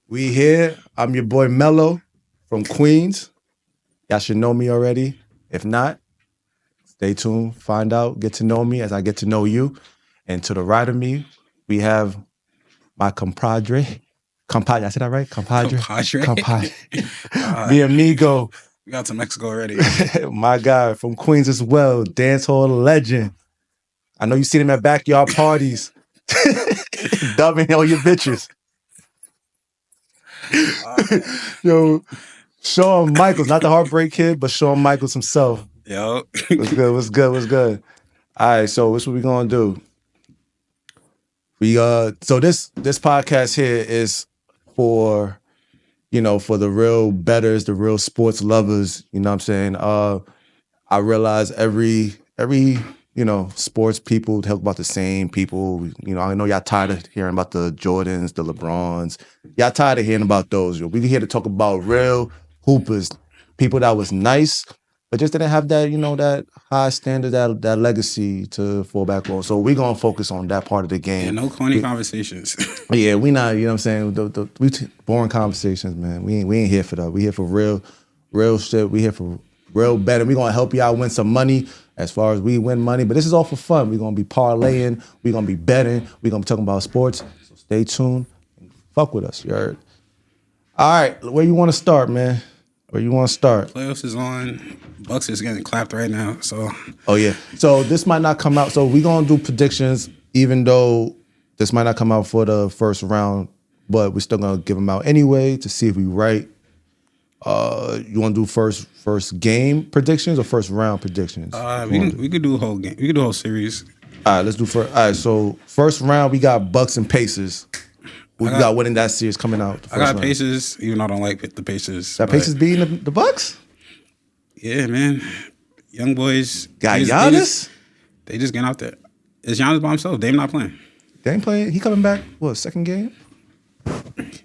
We here. I'm your boy Melo from Queens. Y'all should know me already. If not, stay tuned. Find out. Get to know me as I get to know you. And to the right of me, we have my compadre. Compadre. I said that right? Compadre. Compadre. Compadre. Mi amigo. We got to Mexico already. My guy from Queens as well. Dance hall legend. I know you seen him at backyard parties. Dubbing all your bitches. Yo, Shawn Michaels, not the Heartbreak Kid, but Shawn Michaels himself. Yo. What's good? What's good? What's good? All right, so what's what we gonna do? So this podcast here is for for the real bettors, the real sports lovers. You know what I'm saying? I realize every sports people talk about the same people. I know y'all tired of hearing about the Jordans, the LeBrons. Y'all tired of hearing about those. We here to talk about real hoopers, people that was nice, but just didn't have that, that high standard, that legacy to fall back on. So we gonna focus on that part of the game. Yeah, no corny conversations. Yeah, we not, you know what I'm saying? We boring conversations, man. We ain't here for that. We here for real shit. We here for real betting. We gonna help y'all win some money as far as we win money. But this is all for fun. We gonna be parlaying. We gonna be betting. We gonna be talking about sports. So stay tuned. Fuck with us, you heard? All right, where you want to start, man? Where you want to start? Playoffs is on. Bucks is getting clapped right now. So. Oh yeah. So this might not come out. So we gonna do predictions, even though this might not come out for the first round, but we're still gonna give them out anyway to see if we right. You want to do first game predictions or first round predictions? We could do a whole game. We could do a whole series. All right, let's do first. All right, so first round we got Bucks and Pacers. We got winning that series coming out. I got round. Pacers, even though I don't like the Pacers. That Pacers beating the Bucks? Yeah, man. Young boys. Got Giannis? They just get out there. Is Giannis by himself? Dame not playing. Dame playing? He coming back? What? Second game?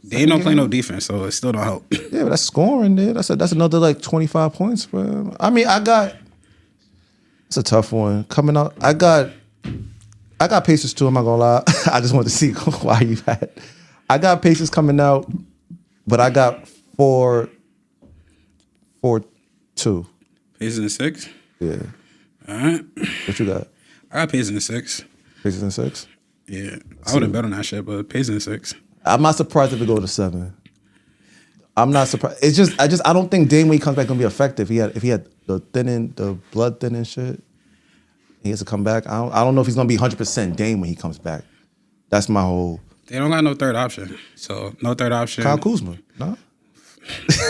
Dame don't play no defense, so it still don't help. Yeah, but that's scoring there. That's another like 25 points for him. I mean, it's a tough one. Coming out, I got Pacers too, I'm not gonna lie. I just wanted to see why you had. I got Pacers coming out, but I got 4-2. Pacers in 6? Yeah. All right. What you got? I got Pacers in 6. Pacers in 6? Yeah. I would have bet on that shit, but Pacers in 6. I'm not surprised if it go to 7. I'm not surprised. It's just I don't think Dame when he comes back gonna be effective. If he had the blood thinning shit, he has to come back. I don't know if he's gonna be 100% Dame when he comes back. That's my whole. They don't got no third option, so no third option. Kyle Kuzma, no.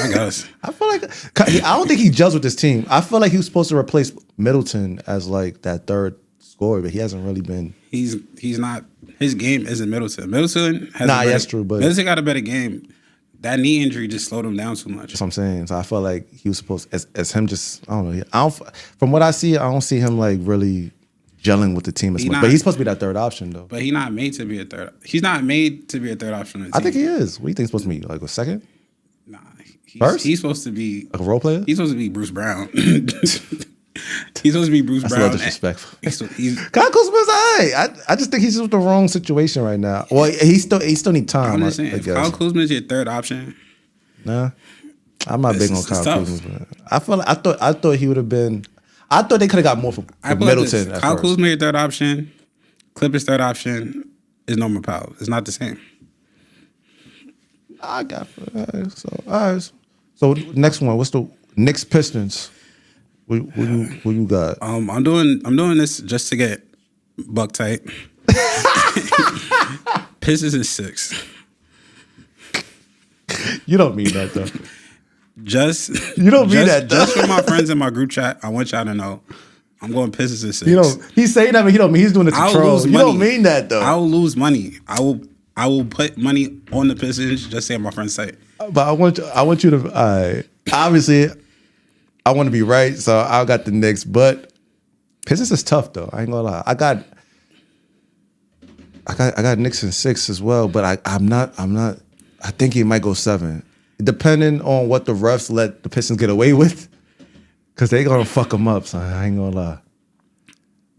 I guess. I feel like I don't think he gels with this team. I feel like he was supposed to replace Middleton as like that third scorer, but he hasn't really been. He's not. His game isn't Middleton. Middleton has. That's true, but Middleton got a better game. That knee injury just slowed him down too much. That's what I'm saying. So I felt like he was supposed as him just. I don't know. From what I see, I don't see him like really gelling with the team as much. But he's supposed to be that third option though. But he's not made to be a third. He's not made to be a third option on the team. I think he is. What do you think he's supposed to be? Like a second? Nah. First? He's supposed to be like a role player. He's supposed to be Bruce Brown. He's supposed to be Bruce Brown. That's a little disrespectful. Kyle Kuzma's I just think he's just the wrong situation right now. Well, he still need time. I'm just saying, if Kyle Kuzma is your third option. Nah, I'm not big on Kyle Kuzma. I thought he would have been. I thought they could have got more for Middleton. Kyle Kuzma your third option. Clippers third option is Norman Powell. It's not the same. I got all right. So next one. What's the Knicks Pistons? What you got? I'm doing this just to get buck tight. Pistons is 6. You don't mean that though. You don't mean that though. Just for my friends in my group chat, I want y'all to know I'm going Pistons is 6. He's saying that, but he don't mean he's doing it to troll. You don't mean that though. I will lose money. I will put money on the Pistons just saying my friends say. But I want you to obviously I want to be right, so I got the Knicks, but Pistons is tough though. I ain't gonna lie. I got Knicks in 6 as well, but I'm not. I think he might go 7, depending on what the refs let the Pistons get away with, because they gonna fuck them up. So I ain't gonna lie.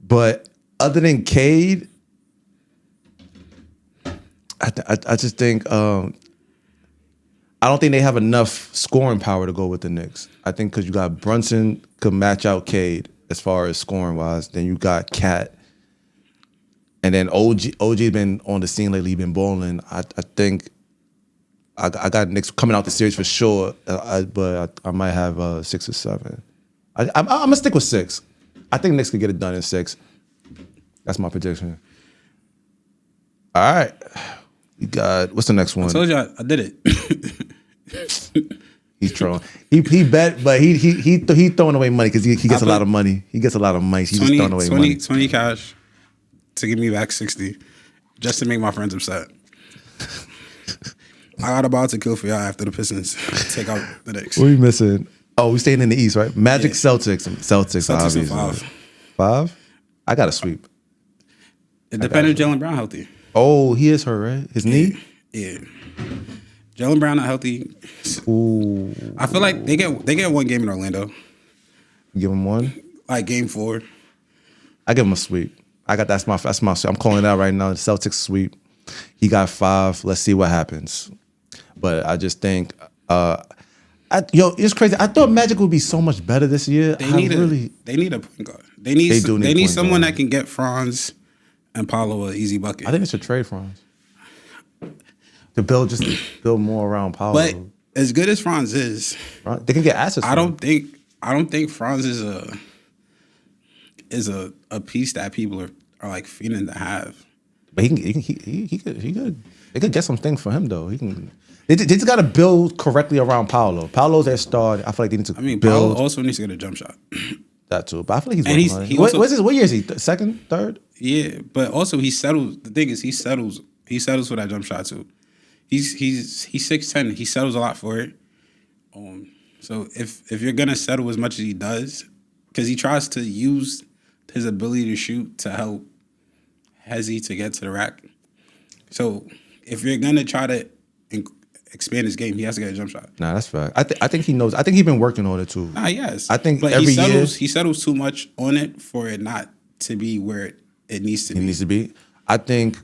But other than Cade, I just think I don't think they have enough scoring power to go with the Knicks. I think because you got Brunson could match out Cade as far as scoring wise. Then you got Cat, and then OG been on the scene lately. He been balling. I think I got Knicks coming out the series for sure. But I might have 6 or 7. I'm gonna stick with 6. I think Knicks could get it done in 6. That's my prediction. All right, you got what's the next one? I told you I did it. He's trolling. He bet, but he throwing away money because he gets a lot of money. He gets a lot of money. He's just throwing away money. 20 cash to give me back 60, just to make my friends upset. I got about to kill for y'all after the Pistons take out the Knicks. What are you missing? Oh, we staying in the East, right? Magic, yeah. Celtics obviously. 5. I got a sweep. It depends if Jaylen Brown healthy. Oh, he is hurt, right? His knee? Yeah. Jaylen Brown not healthy. Ooh. I feel like they get one game in Orlando. Give him one? Like game 4. I give him a sweep. That's my sweep. I'm calling it out right now. The Celtics sweep. He got 5. Let's see what happens. But I just think it's crazy. I thought Magic would be so much better this year. They need a point guard. They need someone that can get Franz and Paolo an easy bucket. I think it's a trade Franz. To build more around Paolo. But as good as Franz is, they can get assets. I don't think Franz is a piece that people are like feeling to have. But he could. They could get some things for him though. He can. They just got to build correctly around Paolo. Paolo's their star. I feel like they need to. build. Paolo also needs to get a jump shot. That too, but I feel like he's working on it. What year is he? Second, third? Yeah, but also he settles. The thing is, he settles for that jump shot too. He's 6'10". He settles a lot for it. So if you're gonna settle as much as he does, because he tries to use his ability to shoot to help Hezzy to get to the rack. So if you're gonna try to expand his game, he has to get a jump shot. Nah, that's fact. I think he knows. I think he's been working on it too. Yes. I think but every year he settles too much on it for it not to be where it needs to be. It needs to be. I think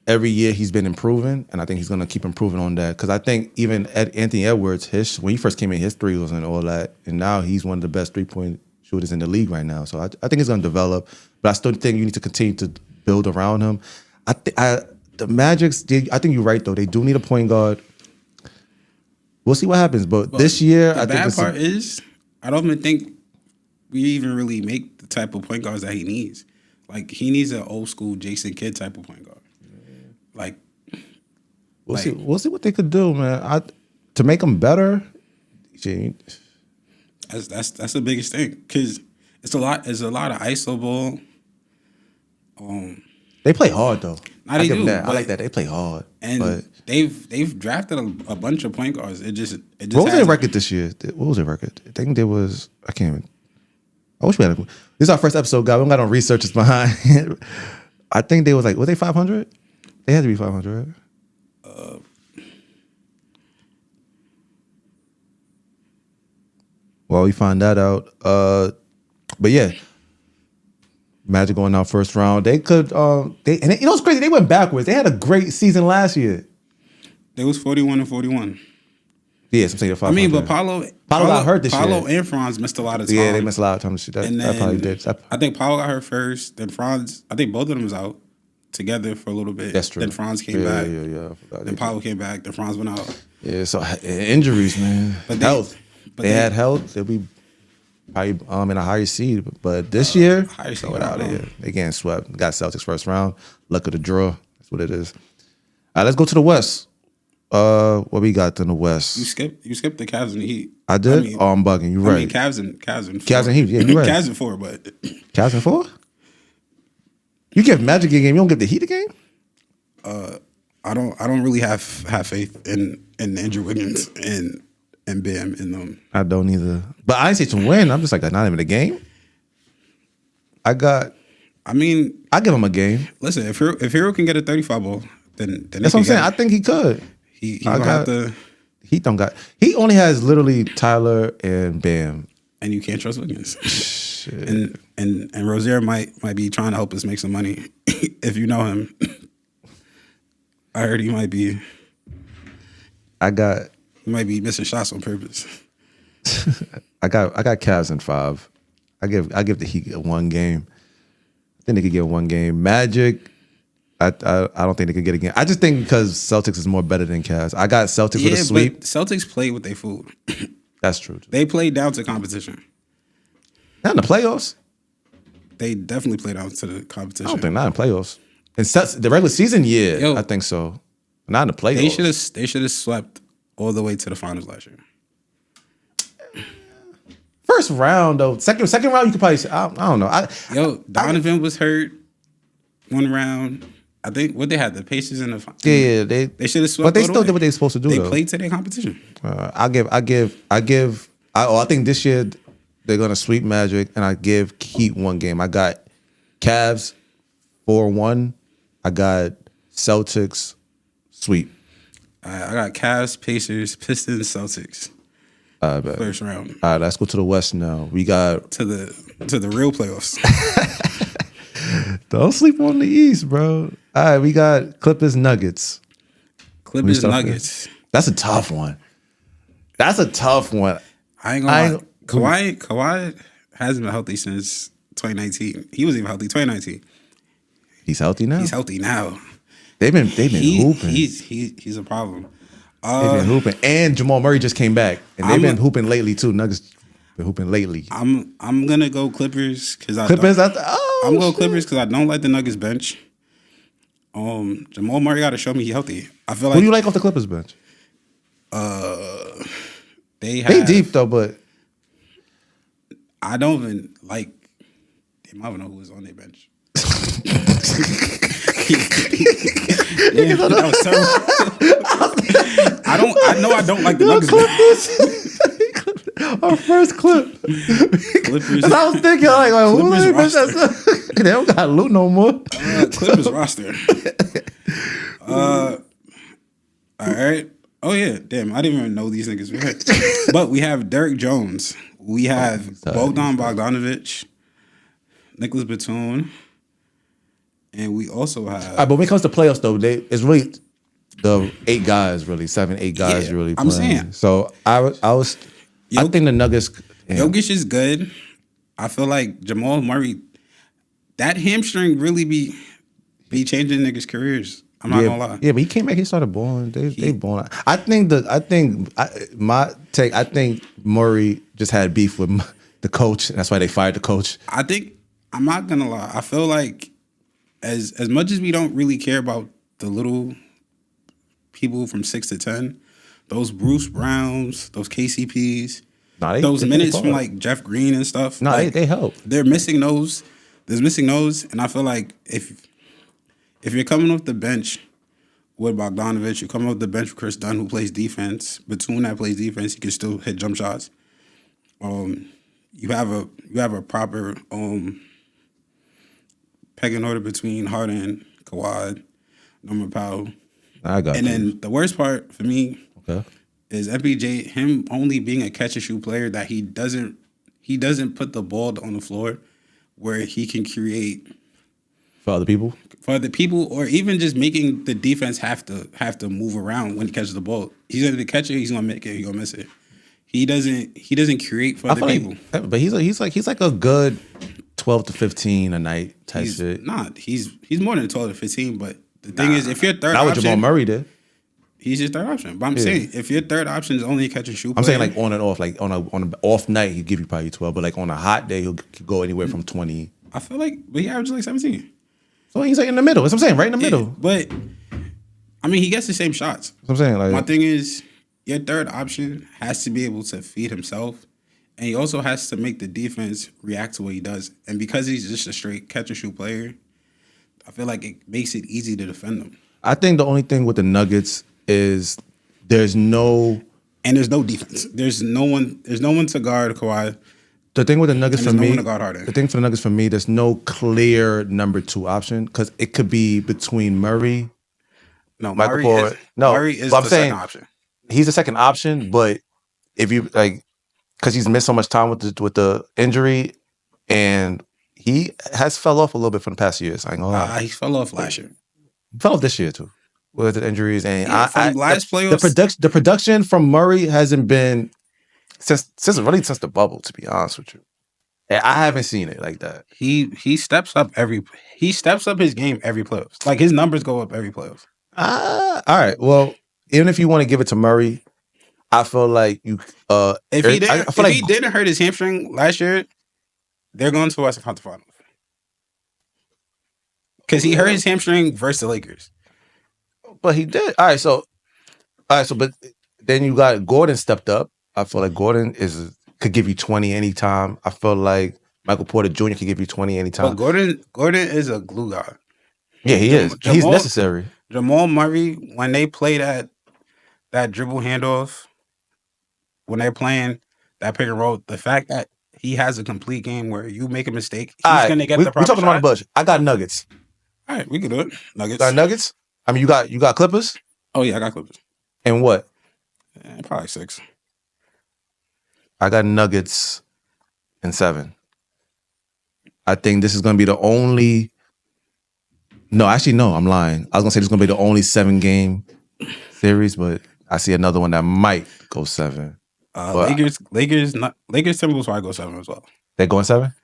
every year he's been improving, and I think he's gonna keep improving on that. Because I think even Anthony Edwards, when he first came in, his 3 wasn't all that, and now he's one of the best 3-point shooters in the league right now. So I think he's gonna develop, but I still think you need to continue to build around him. The Magic's, I think you're right though. They do need a point guard. We'll see what happens, but this year, I think the bad part is I don't even think we even really make the type of point guards that he needs. Like he needs an old school Jason Kidd type of point guard. Like we'll see what they could do, man. To make them better. That's the biggest thing because it's a lot of ISO ball. They play hard though. I like that. They play hard, and they've drafted a bunch of point guards. It just what was their record this year? What was their record? I think there was. I can't even. I wish we had. This is our first episode, guys. We don't got no researchers behind. I think they was like, were they 500? They had to be 500. Right? Well, we find that out. But yeah. Magic going out first round. They could. You know what's crazy? They went backwards. They had a great season last year. They was 41-41. Yes, I'm saying the 500. I mean, but Paolo got hurt this year. Paolo and Franz missed a lot of time. Yeah, they missed a lot of time to shoot. That probably did. I think Paolo got hurt first. Then Franz. I think both of them was out together for a little bit. That's true. Then Franz came back. Yeah. Then Paolo came back. Then Franz went out. Yeah. So injuries, man. But health. They had health. They'll be probably in a higher seed, but this year, throw it out of here. They getting swept. Got Celtics first round. Luck of the draw. That's what it is. All right, let's go to the West. What we got in the West? You skipped the Cavs and the Heat. I did. I'm bugging. You right. I mean, Cavs and Heat. Yeah, you right. Cavs and 4, but Cavs and 4. You give Magic a game. You don't give the Heat a game. I don't really have faith in Andrew Wiggins and Bam in them. I don't either. But I didn't say to win. I'm just like, not even a game. I give him a game. Listen, if Hero can get a 35 ball, then that's what I'm saying. I think he could. He only has literally Tyler and Bam. And you can't trust Wiggins. Shit. And Rozier might be trying to help us make some money. If you know him. I heard he might be. I got You might be missing shots on purpose. I got Cavs in 5. I give the Heat one game. I think they could get one game. Magic, I don't think they could get a game. I just think because Celtics is more better than Cavs. I got Celtics with a sweep. But Celtics play with their food. That's true. They play down to competition. Not in the playoffs. They definitely play down to the competition. I don't think not in playoffs. In the regular season, yeah, I think so. Not in the playoffs. They should have swept all the way to the finals last year. First round though, second round you could probably say, I don't know. Donovan was hurt one round. I think what they had the Pacers in the finals. Yeah, they should have swept. But they still did what they were supposed to do. They though. played to their competition. I think this year they're gonna sweep Magic, and I give Heat one game. I got Cavs 4-1. I got Celtics sweep. I got Cavs, Pacers, Pistons, Celtics. First round. All right, let's go to the West now. We got to the real playoffs. Don't sleep on the East, bro. All right, we got Clippers, Nuggets. Clippers, Nuggets. That's a tough one. I ain't gonna lie. Kawhi hasn't been healthy since 2019. He was even healthy 2019. He's healthy now. They've been hooping. He's a problem. They've been hooping, and Jamal Murray just came back, and they've been hooping lately too. Nuggets been hooping lately. I'm gonna go Clippers because I don't like the Nuggets bench. Jamal Murray got to show me he's healthy. I feel like who do you like off the Clippers bench? They deep though, but I don't even like. Damn, I don't know who was on their bench. Damn, that was terrible. I don't like the Nuggets. Our first clip. Clippers. I was thinking like who they don't got loot no more. Clippers roster. All right. Oh yeah, damn! I didn't even know these niggas were here. But we have Derek Jones. We have Bogdan Bogdanovic, Nicholas Batum, and we also have. But when it comes to playoffs, though, it's really the 8 guys, really 7-8 guys, really. Playing. I'm saying. So I think the Nuggets. Jokic is good. I feel like Jamal Murray, that hamstring really be changing niggas' careers. I'm not gonna lie. Yeah, but he came back. He started balling. They balling. I think Murray just had beef with the coach, and that's why they fired the coach. I'm not gonna lie. I feel like as much as we don't really care about the little people from 6 to 10, those Bruce Browns, those KCPs, those minutes from like Jeff Green and stuff. No, like, they help. They're missing those. There's missing those, and I feel like if you're coming off the bench with Bogdanovic, you're coming off the bench with Chris Dunn, who plays defense. Batum that plays defense, he can still hit jump shots. You have a proper pecking order between Harden, Kawhi, Norman Powell. I got. And then the worst part for me is MPJ, him only being a catch and shoot player that he doesn't put the ball on the floor where he can create for other people, or even just making the defense have to move around when he catches the ball. He's going to catch it, he's going to make it, he's going to miss it. He doesn't create for other people. But he's like a good 12 to 15 a night type shit. He's more than 12 to 15. But the thing is, if your third option, not what Jamal Murray did. He's your third option. But I'm saying, if your third option is only a catch and shoot, I'm saying like on and off. Like on an off night, he'll give you probably 12. But like on a hot day, he'll go anywhere from 20. I feel like, but he averages like 17. So he's like in the middle. That's what I'm saying, right in the middle. But I mean, he gets the same shots. That's what I'm saying. Like, my thing is, your third option has to be able to feed himself, and he also has to make the defense react to what he does. And because he's just a straight catch and shoot player, I feel like it makes it easy to defend him. I think the only thing with the Nuggets is there's no defense. There's no one to guard Kawhi. The thing with the Nuggets for me, the thing for the Nuggets for me, there's no clear number 2 option because it could be between Murray. Murray is the second option. He's the second option, but if you like, because he's missed so much time with the injury, and he has fell off a little bit from the past years. I ain't gonna lie. He fell off last year. He fell off this year too. with the injuries, and Yeah, from last playoffs. the production from Murray hasn't been since the bubble. To be honest with you, and I haven't seen it like that. He steps up his game every playoffs. Like his numbers go up every playoffs. All right. Well, even if you want to give it to Murray, I feel like you. If he didn't hurt his hamstring last year, they're going to the Western Conference Finals. Because he hurt his hamstring versus the Lakers. But he did. All right. So, but then you got Gordon stepped up. I feel like Gordon could give you 20 anytime. I feel like Michael Porter Jr. could give you 20 anytime. But Gordon is a glue guy. Yeah, he is. He's necessary. Jamal Murray, when they play that dribble handoff, when they're playing that pick and roll, the fact that he has a complete game where you make a mistake, he's going to get the proper shot. We're talking about a bunch. I got Nuggets. All right, we can do it. Nuggets. Got Nuggets? I mean, you got Clippers? Oh, yeah, I got Clippers. And what? Probably 6. I got Nuggets in 7. I think this is going to be the only... No, actually, no, I'm lying. I was going to say this is going to be the only 7-game series, but I see another one that might go 7. Lakers, Timberwolves probably go 7 as well. They're going 7?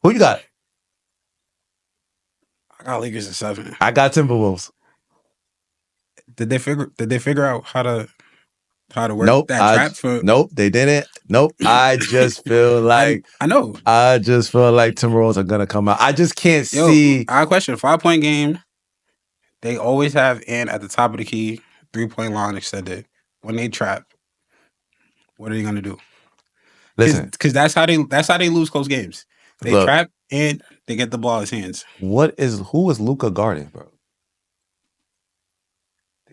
Who you got? I got Lakers at 7. I got Timberwolves. Did they figure out how to work that trap for? Nope, they didn't. Nope. I just feel like I know. I just feel like Timberwolves are gonna come out. I just can't see. I question 5-point game. They always have Ant at the top of the key, 3-point line extended. When they trap, what are they gonna do? Listen, because that's how they lose close games. They trap and they get the ball in his hands. Who is Luka guarding, bro?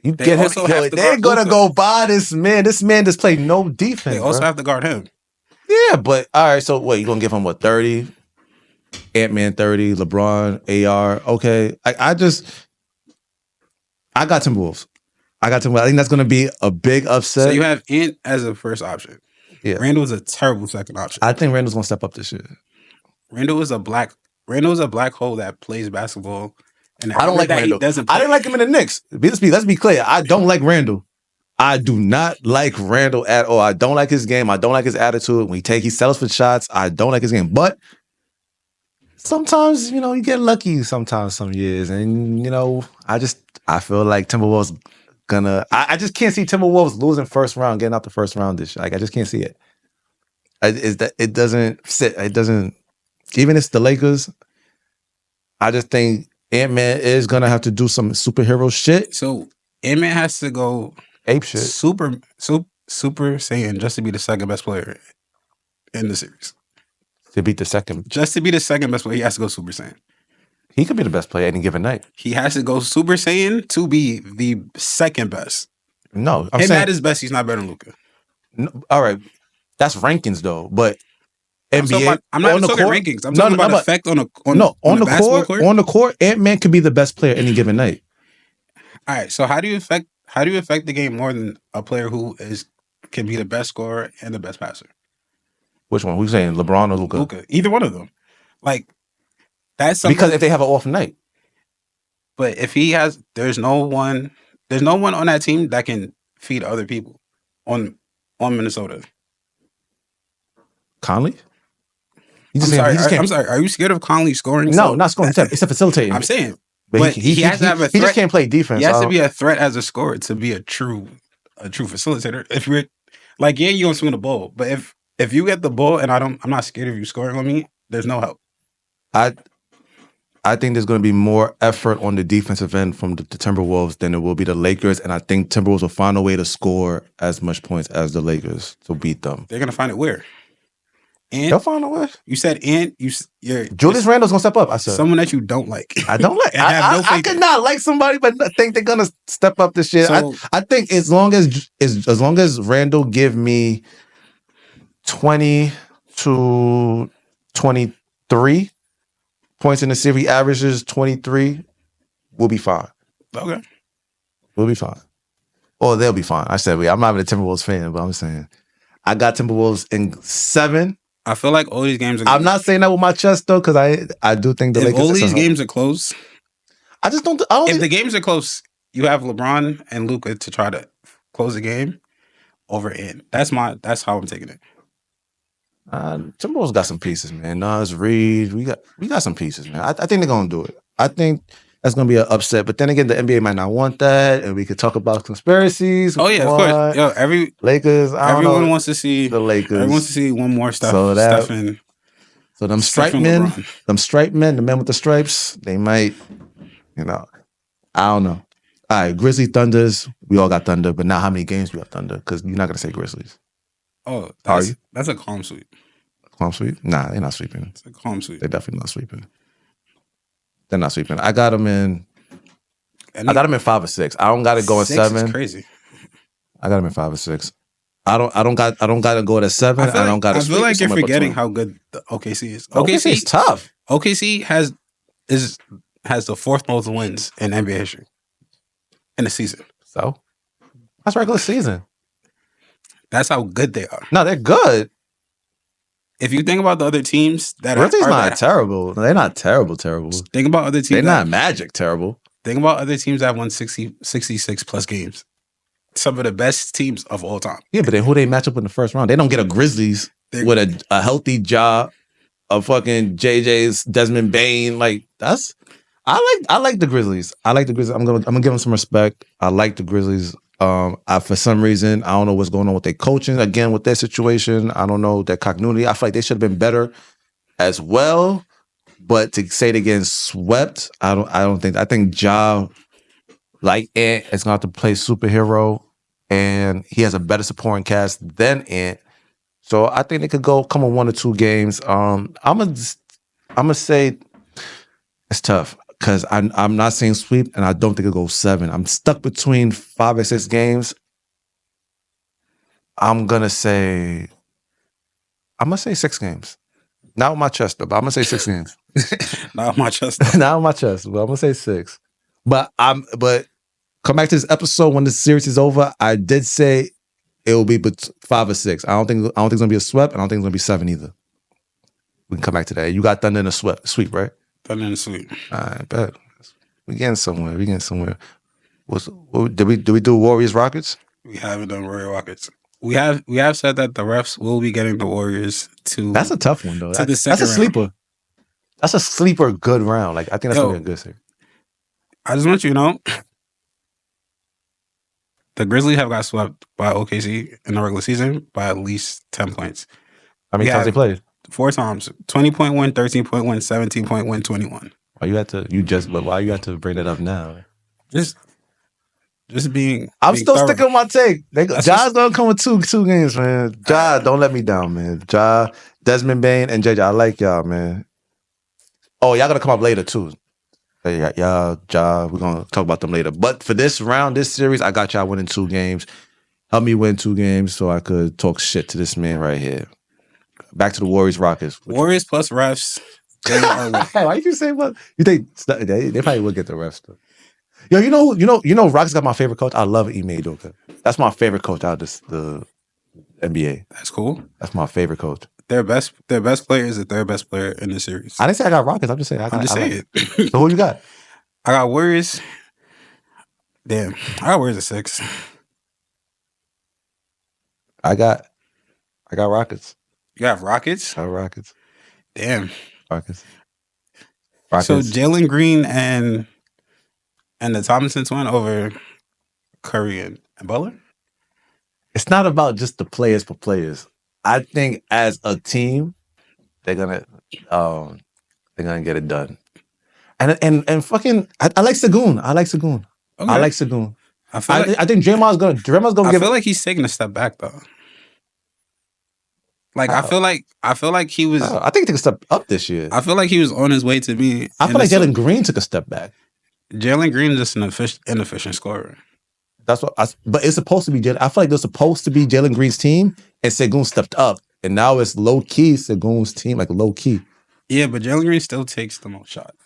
They're gonna go buy this man. This man just played no defense. They also have to guard him. Yeah, but all right. So what? You gonna give him what? 30? Ant-Man 30, LeBron, AR. Okay, I got Timberwolves. I think that's gonna be a big upset. So you have Ant as a first option. Yeah, Randall's a terrible second option. I think Randall's gonna step up this year. Randall is a black hole that plays basketball. And I don't like Randall. I didn't like him in the Knicks. Let's be clear. I don't like Randall. I do not like Randall at all. I don't like his game. I don't like his attitude. When he settles for shots. I don't like his game. But sometimes, you get lucky sometimes some years. And, I feel like Timberwolves I just can't see Timberwolves losing first round, getting out the first round this year. Like, I just can't see it. It doesn't sit. It doesn't, even if it's the Lakers, I just think Ant-Man is going to have to do some superhero shit. So Ant-Man has to go ape shit. Super Saiyan just to be the second best player in the series. To beat the second. Just to be the second best player, he has to go Super Saiyan. He could be the best player any given night. He has to go Super Saiyan to be the second best. No, I'm saying at his best, he's not better than Luka. No, all right, that's rankings though, but NBA. I'm not even talking rankings. I'm talking about effect on the court. On the court, Ant-Man could be the best player any given night. All right. So how do you affect the game more than a player who can be the best scorer and the best passer? Which one? Who's saying LeBron or Luka? Luka. Either one of them. Like that's something, because if they have an off night. But if he has, there's no one on that team that can feed other people on Minnesota. Conley? I'm sorry. Are you scared of Conley scoring? No, not scoring. It's a facilitating. I'm saying, but he has to have a threat. He just can't play defense. He has to be a threat as a scorer to be a true facilitator. If you're like, yeah, you don't swing the ball, but if you get the ball and I'm not scared of you scoring on me, there's no help. I think there's going to be more effort on the defensive end from the Timberwolves than there will be the Lakers, and I think Timberwolves will find a way to score as much points as the Lakers to beat them. They're going to find it where? They'll find a way. You said Julius Randle's going to step up, I said. Someone that you don't like. I don't like. I could not like somebody, but I think they're going to step up this year. So, I think as long as Randle give me 20 to 23 points in the series, averages 23, we'll be fine. Okay. We'll be fine. Or they'll be fine. I said I'm not even a Timberwolves fan, but I'm saying I got Timberwolves in 7. I feel like all these games are I'm not saying that with my chest though, because I do think the Lakers. All these games are close. I just don't. I don't If think the games are close, you have LeBron and Luka to try to close the game over in. That's how I'm taking it. Timberwolves got some pieces, man. Nas Reed, we got some pieces, man. I think they're gonna do it. I think that's gonna be an upset. But then again, the NBA might not want that, and we could talk about conspiracies. Oh yeah, of course. What Yo, Lakers? I don't everyone know wants to see the everyone wants to Lakers. see one more So Steph and them Steph stripe and men, LeBron. the men with the stripes, they might, you know, I don't know. All right, Grizzly Thunders. We all got Thunder, but now how many games we got Thunder? Because you're not gonna say Grizzlies. Oh, Are you? that's a calm sweep. Calm sweep? Nah, they're not sweeping. It's a calm sweep. They're definitely not sweeping. They're not sweeping. I got them in. And I got them in 5 or 6. I don't got to go in 7. Is crazy. I got them in 5 or 6. I don't got to go to 7. I don't got to. I feel like you're forgetting how good the OKC is. OKC is tough. OKC has the 4th most wins in NBA history in a season. So that's regular season. That's how good they are. No, they're good. If you think about the other teams that Grizzlies are not terrible. They're not terrible. Think about other teams. They're not Magic terrible. Think about other teams that have won 66 plus games. Some of the best teams of all time. Yeah, but then who they match up in the first round? They don't get a Grizzlies with a healthy jaw, a fucking JJ's Desmond Bain. Like that's I like the Grizzlies. I like the Grizzlies. I'm gonna give them some respect. I like the Grizzlies. For some reason, I don't know what's going on with their coaching. Again, with their situation, I don't know their continuity. I feel like they should have been better as well. But to say they getting swept, I don't think. I think Ja, like Ant, is going to have to play superhero, and he has a better supporting cast than Ant. So I think they could come on 1 or 2 games. I'm gonna say it's tough. Because I'm not saying sweep, and I don't think it'll go 7. I'm stuck between 5 or 6 games. I'm gonna say 6 games. Not with my chest, though, but I'm gonna say 6 games. Not with my chest. Not with my chest, but I'm gonna say 6. But come back to this episode when the series is over. I did say it will be 5 or 6. I don't think it's gonna be a sweep. I don't think it's gonna be 7 either. We can come back to that. You got Thunder in a sweep, right? Thunder in a sweep. I bet. We getting somewhere. Did we do Warriors Rockets? We haven't done Warriors Rockets. We have said that the refs will be getting the Warriors to. That's a tough one though. That's a sleeper. That's a sleeper good round. Like I think that's gonna be a good series. I just want you to know the Grizzlies have got swept by OKC in the regular season by at least 10 points. How many times they played? 4 times. 20-point win, 13-point win, 17-point win, 21. Why you had to bring that up now? Just being. I'm being still thorough. sticking with my take. Ja's gonna come with two games, man. Ja, don't let me down, man. Ja, Desmond Bain, and JJ. I like y'all, man. Oh, y'all gonna come up later too. Yeah, Ja, we're gonna talk about them later. But for this round, this series, I got y'all winning 2 games. Help me win 2 games so I could talk shit to this man right here. Back to the Warriors Rockets. Warriors plus refs. Why you say what? You think they probably would get the refs though? Yo, you know, Rockets got my favorite coach. I love Ime Udoka. That's my favorite coach out of the NBA. That's cool. That's my favorite coach. Their best player is the 3rd best player in the series. I didn't say I got Rockets. I'm just saying. I'm just saying. So who you got? I got Warriors. Damn, I got Warriors at 6. I got Rockets. You have Rockets? I got Rockets. Damn. Rockets. So Jalen Green and the Thompsons went over Curry and Butler? It's not about just the players for players. I think as a team, they're gonna get it done. And fucking, I like Sagoon. Okay. I like Sagoon. I think Draymond's gonna I feel like he's taking a step back though. Like I feel like he was. I think he took a step up this year. I feel like he was on his way to me. I feel like Jalen Green took a step back. Jalen Green is just an inefficient scorer. That's what. But it's supposed to be. I feel like they're supposed to be Jalen Green's team, and Sagoon stepped up, and now it's low key Sagoon's team, like low key. Yeah, but Jalen Green still takes the most shots,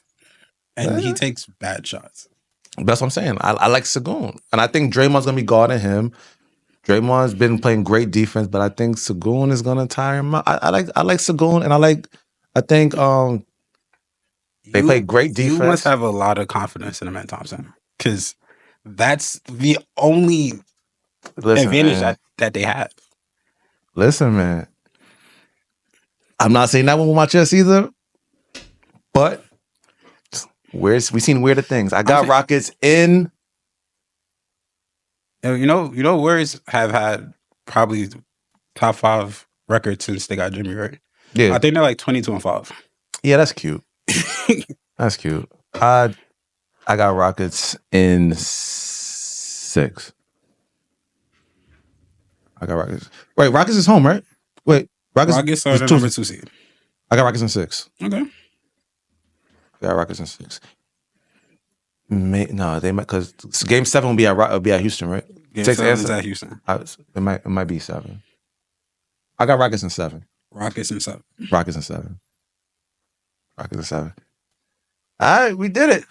and he takes bad shots. That's what I'm saying. I like Sagoon, and I think Draymond's gonna be guarding him. Draymond's been playing great defense, but I think Sagoon is gonna tire him out. I like Sagoon, and I think They play great You must defense. have a lot of confidence in Amen Thompson because that's the only advantage that they have. Listen, man. I'm not saying that one with my chest either, but we've seen weirder things. I got Rockets in. You know, Warriors have had probably top 5 records since they got Jimmy, right? Yeah, I think they're like 22-5. Yeah, that's cute. That's cute. I got Rockets in 6. I got Rockets. Wait, Rockets is home, right? Wait, Rockets are the number 2 seed. I got Rockets in 6. Okay. I got Rockets in 6. No, they might, because Game 7 will be at Houston, right? Game 7 is at Houston. It might be 7. I got Rockets in 7. Rockets in 7. Rockets in 7. Rockets in 7. All right, we did it.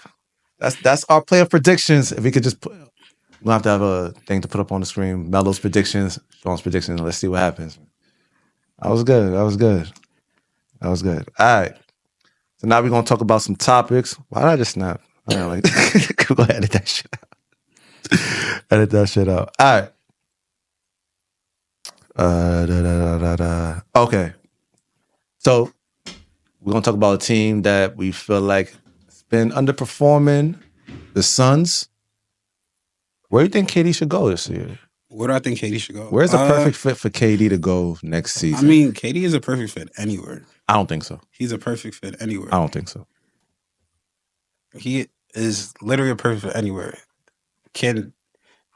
That's our player predictions. If we could just we'll have to have a thing to put up on the screen. Melo's predictions, Sean's predictions. Let's see what happens. That was good. All right. So now we're gonna talk about some topics. Why did I just snap? I don't like go ahead, edit that shit out. Edit that shit out. All right. Okay. So we're gonna talk about a team that we feel like has been underperforming. The Suns. Where do you think KD should go this year? Where do I think KD should go? Where's the perfect fit for KD to go next season? I mean, KD is a perfect fit anywhere. I don't think so. He's a perfect fit anywhere. I don't think so. He is literally a perfect fit anywhere.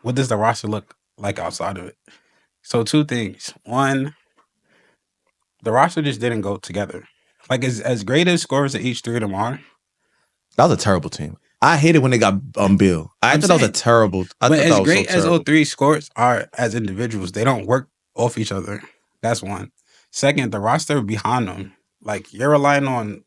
What does the roster look like outside of it? So 2 things. One, the roster just didn't go together. Like as great as scores that each 3 of them are. That was a terrible team. I hated when they got Bill. I thought that was a terrible. But as great as those 3 scores are as individuals, they don't work off each other. That's one. Second, the roster behind them. Like you're relying on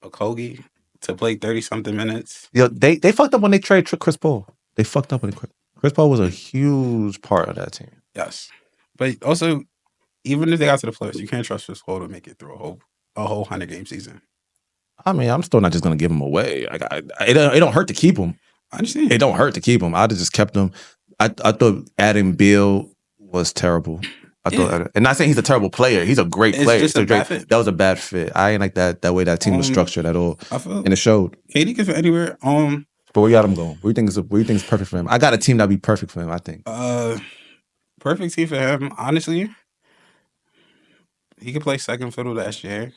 Okogie to play 30-something minutes. Yo, they fucked up when they traded Chris Paul. They fucked up when Chris Paul was a huge part of that team. Yes, but also, even if they got to the playoffs, you can't trust Chris Paul to make it through a whole 100-game season. I mean, I'm still not just gonna give him away. It don't hurt to keep him. I understand. It don't hurt to keep him. I'd have just kept him. I thought adding Bill was terrible. I thought, and not saying he's a terrible player. He's a great player. Just that was a bad fit. I ain't like that way that team was structured at all. And it showed. KD can fit anywhere. But where you got him going? Where you think is perfect for him? I got a team that'd be perfect for him. I think. Perfect team for him. Honestly, he could play second fiddle to SGA.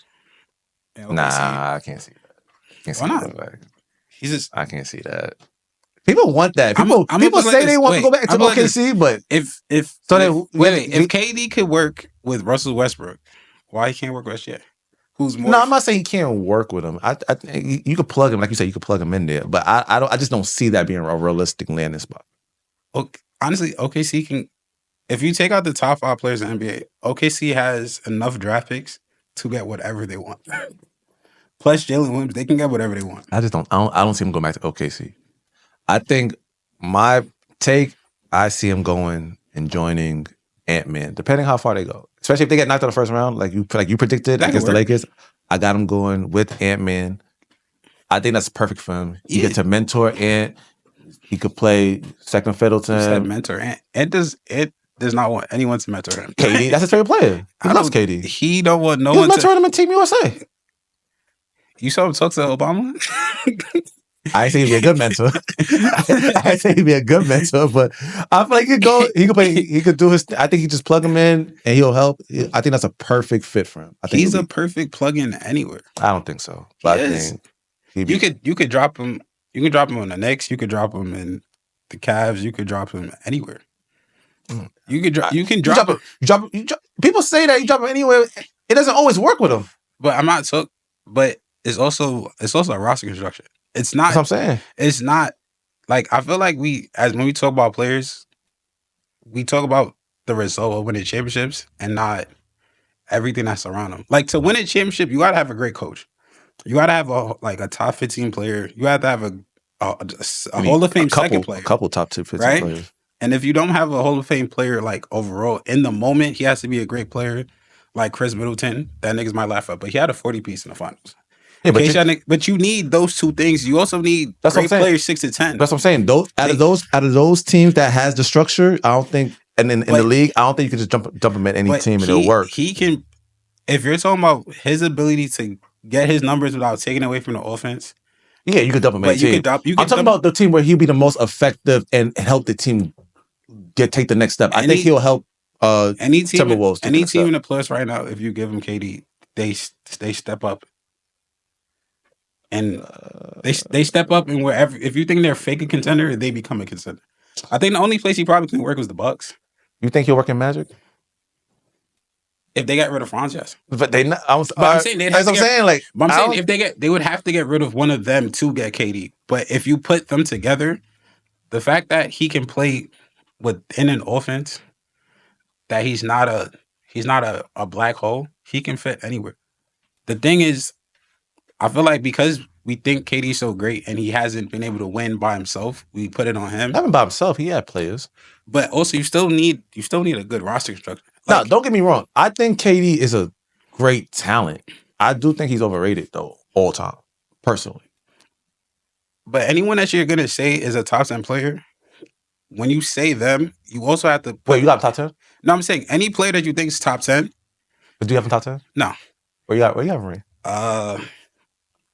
Nah, I can't see that. Why not? I can't see that. People want that. People say they want to go back to OKC, but if KD could work with Russell Westbrook, why he can't work with SGA? Who's more? No, I'm not saying he can't work with him. I think you could plug him, like you said, you could plug him in there. But I just don't see that being a realistic landing spot. Honestly, OKC can. If you take out the top 5 players in the NBA, OKC has enough draft picks to get whatever they want. Plus Jalen Williams, they can get whatever they want. I don't see him going back to OKC. I think my take, I see him going and joining Ant-Man, depending how far they go. Especially if they get knocked out the first round, like you predicted against the Lakers. I got him going with Ant-Man. I think that's perfect for him. He gets to mentor Ant. He could play second fiddle to him. You said mentor Ant. Ant does not want anyone to mentor him. KD, that's his favorite player. He loves KD. He don't want no one to mentor him in Team USA. You saw him talk to Obama? I say he'd be a good mentor. I say he'd be a good mentor, but I feel like he could play, he could do his, I think he just plug him in and he'll help. I think that's a perfect fit for him. I think he's a perfect plug-in anywhere. I don't think so. But I think you could drop him. You can drop him on the Knicks. You could drop him in the Cavs. You could drop him anywhere. You can drop him. People say that you drop him anywhere. It doesn't always work with him. But I'm not so. But it's also a roster construction. It's not. That's what I'm saying. It's not like I feel like when we talk about players, we talk about the result of winning championships and not everything that's around them. Like to win a championship, you gotta have a great coach. You gotta have a top 15 player. You have to have a Hall of Fame second player. A couple top 15 players. And if you don't have a Hall of Fame player, like overall in the moment, he has to be a great player, like Chris Middleton. That niggas might laugh at, but he had a 40 piece in the finals. Yeah, In case y'all, but you need those two things. You also need that's what I'm great saying. players 6 to 10. That's what I'm saying. Those out of those teams that has the structure, I don't think, and in the But- league, I don't think you can just dump him at any But team and it'll work. he can. If you're talking about his ability to get his numbers without taking away from the offense, Yeah, you could dump him at but any you team. could dump. You I'm could talking dump about the team where he'll be the most effective and help the team take the next step. I think Any- he'll help any team. Timberwolves take Any the next team step. in the plus right now, if you give them KD, they step up. And they step up, and wherever, if you think they're fake a contender, they become a contender. I think the only place he probably couldn't work was the Bucks. You think he'll work in Magic? If they got rid of Franz, yes. But they not. I'm saying they'd that's have what to I'm saying. Like, But I'm saying if they would have to get rid of one of them to get KD. But if you put them together, the fact that he can play within an offense, that he's not a black hole, he can fit anywhere. The thing is, I feel like because we think KD's so great and he hasn't been able to win by himself, we put it on him. Not by himself, he had players. But also, you still need a good roster construction. No, don't get me wrong. I think KD is a great talent. I do think he's overrated though, all time, personally. But anyone that you're gonna say is a top 10 player, when you say them, you also have to Wait, you got top 10? No, I'm saying any player that you think is top 10. But do you have a top 10? No. Where you got Marie?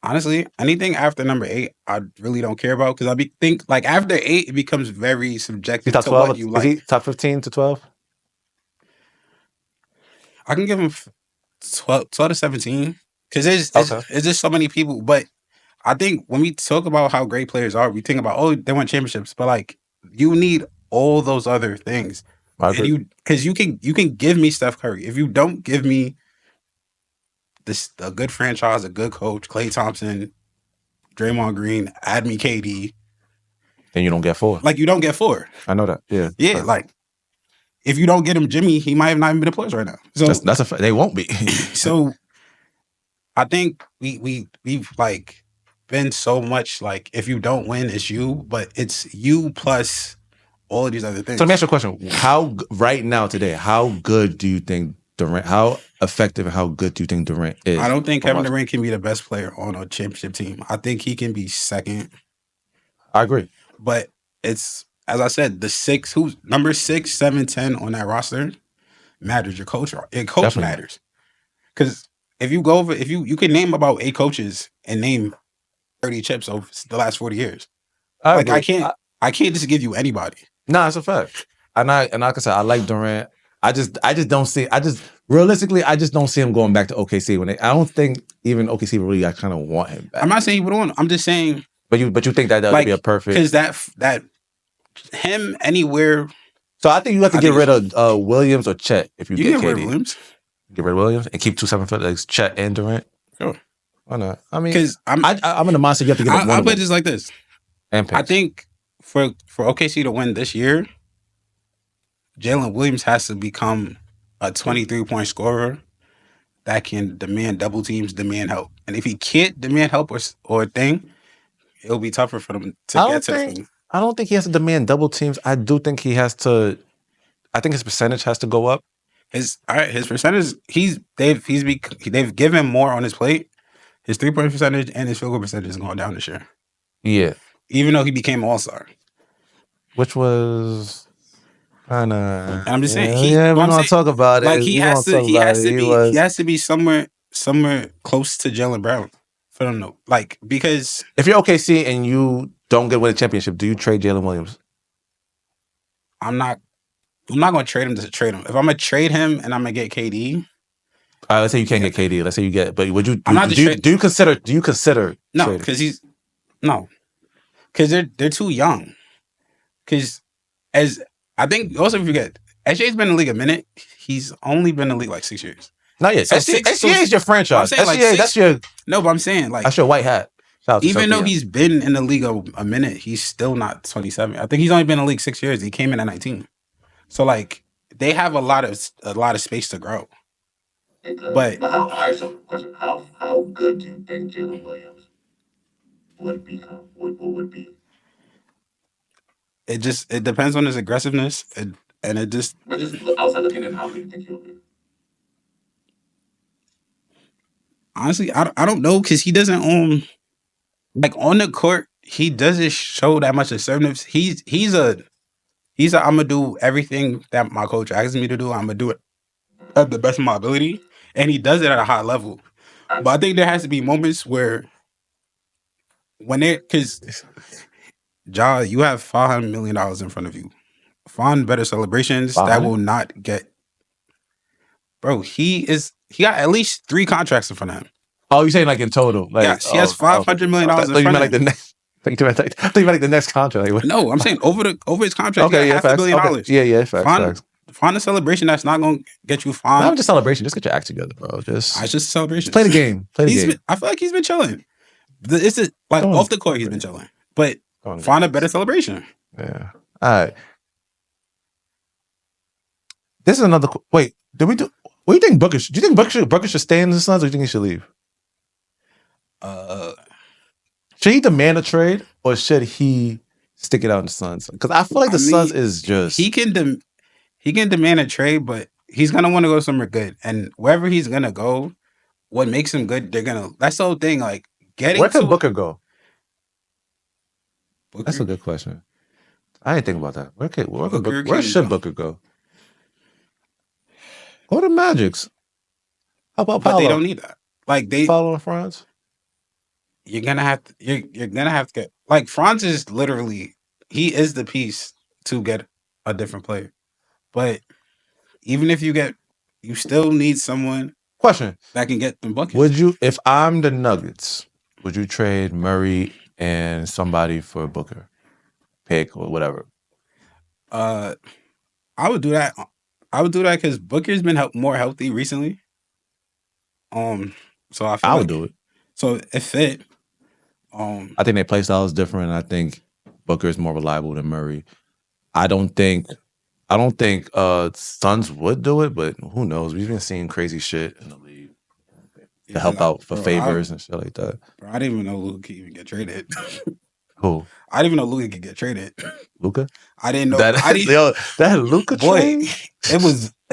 Honestly, anything after number 8, I really don't care about because think like after 8, it becomes very subjective Top to 12? what you Is like. he top 15 to 12? I can give him 12 to 17 because it's just so many people. But I think when we talk about how great players are, we think about they won championships, but like you need all those other things. I agree. And because you can give me Steph Curry. If you don't give me a good franchise, a good coach, Klay Thompson, Draymond Green, add me KD. Then you don't get 4. Like you don't get 4. I know that. Yeah. Yeah, like if you don't get him Jimmy, he might have not even been a plus right now. So that's a fact. They won't be. So I think we've like been so much like if you don't win, it's you, but it's you plus all of these other things. So let me ask you a question. How right now today, how good do you think Durant, how effective and how good do you think Durant is? I don't think Kevin Durant can be the best player on a championship team. I think he can be second. I agree. But it's, as I said, who's number 6, 7, 10 on that roster matters. Your coach Definitely. matters. Because if you go over, if you can name about 8 coaches and name 30 chips over the last 40 years. I can't just give you anybody. No, it's a fact. And like I said, I like Durant. I just don't see. Realistically, I just don't see him going back to OKC I don't think even OKC really. I kind of want him back. I'm not saying he would want. I'm just saying. But you think that would be a perfect because that him anywhere. So I think you have to get rid of Williams or Chet if you get rid of Williams. Get rid of Williams and keep 2 7-footers, Chet and Durant. Sure. Why not? I mean, because I'm in the mindset you have to get one. I'll put it just like this. And I think for OKC to win this year, Jalen Williams has to become a 23-point scorer that can demand double teams, demand help. And if he can't demand help or a thing, it'll be tougher for them to get to the thing. I don't think he has to demand double teams. I do think he has to. I think his percentage has to go up. His percentage. They've given more on his plate. His 3-point percentage and his field goal percentage is going down this year. Yeah, even though he became All-Star, which was. And I'm just saying, we're gonna talk about it. Like he has to be somewhere close to Jaylen Brown for them to because if you're OKC and you don't win a championship, do you trade Jalen Williams? I'm not gonna trade him to trade him. If I'm gonna trade him and I'm gonna get KD, all right, let's say you can't get KD. Let's say you get, but would you? Do you consider? No, because they're too young. Because I think also if you forget, SGA's been in the league a minute. He's only been in the league like 6 years. Not yet. SGA is your franchise. SGA, that's your. No, but I'm saying that's your white hat. Even though he's been in the league a minute, he's still not 27. I think he's only been in the league 6 years. He came in at 19. So they have a lot of space to grow. But how good do you think Jalen Williams would become? What would be? It depends on his aggressiveness, and it just. But just outside looking in, how do you think he'll be? Honestly, I don't know because he doesn't like on the court. He doesn't show that much assertiveness. He's a I'm gonna do everything that my coach asks me to do. I'm gonna do it at the best of my ability, and he does it at a high level. But I think there has to be moments where when it because Ja, you have $500 million in front of you. Find better celebrations that 500? will not get. Bro, he got at least 3 contracts in front of him. Oh, you saying like in total? Like, Yes, he has $500 million I in thought you front meant of like him. the next. I thought you meant like the next contract. Like, what? No, I'm saying over his contract, he Okay, got yeah, half a facts. billion Okay, dollars. yeah, facts, Find facts. find a celebration that's not gonna get you Not fined. just celebration. Just get your act together, bro. It's just a celebration. Play the game. Play the game. I feel like he's been chilling. It's like Go on. off the court, he's been chilling. But Go on, find a guys. better celebration. Yeah. All right. This is another. Wait, did we do? What do you think, Booker? Do you think Booker should stay in the Suns, or do you think he should leave? Should he demand a trade, or should he stick it out in the Suns? Because I feel like the Suns is just he can demand a trade, but he's gonna want to go somewhere good. And wherever he's gonna go, what makes him good, that's the whole thing. Like getting where could to Booker go? Booker, That's a good question. I didn't think about that. Booker Where can should go. Booker go? Go to Magics. How about But Paolo? they don't need that. Like Paolo in France. you're gonna have to get like Franz is literally he is the piece to get a different player. But even if you still need someone Question: that can get them buckets. would you, if I'm the Nuggets, would you trade Murray and somebody for Booker, pick or whatever? I would do that. I would do that because Booker's been more healthy recently. So I would do it. So it fit. I think their play style is different. I think Booker is more reliable than Murray. I don't think Suns would do it, but who knows? We've been seeing crazy shit in the league to help out for favors and shit like that. Bro, I didn't even know Luka could even get traded. Who? I didn't even know Luka could get traded. Luka? I didn't know that Luka boy. trade? It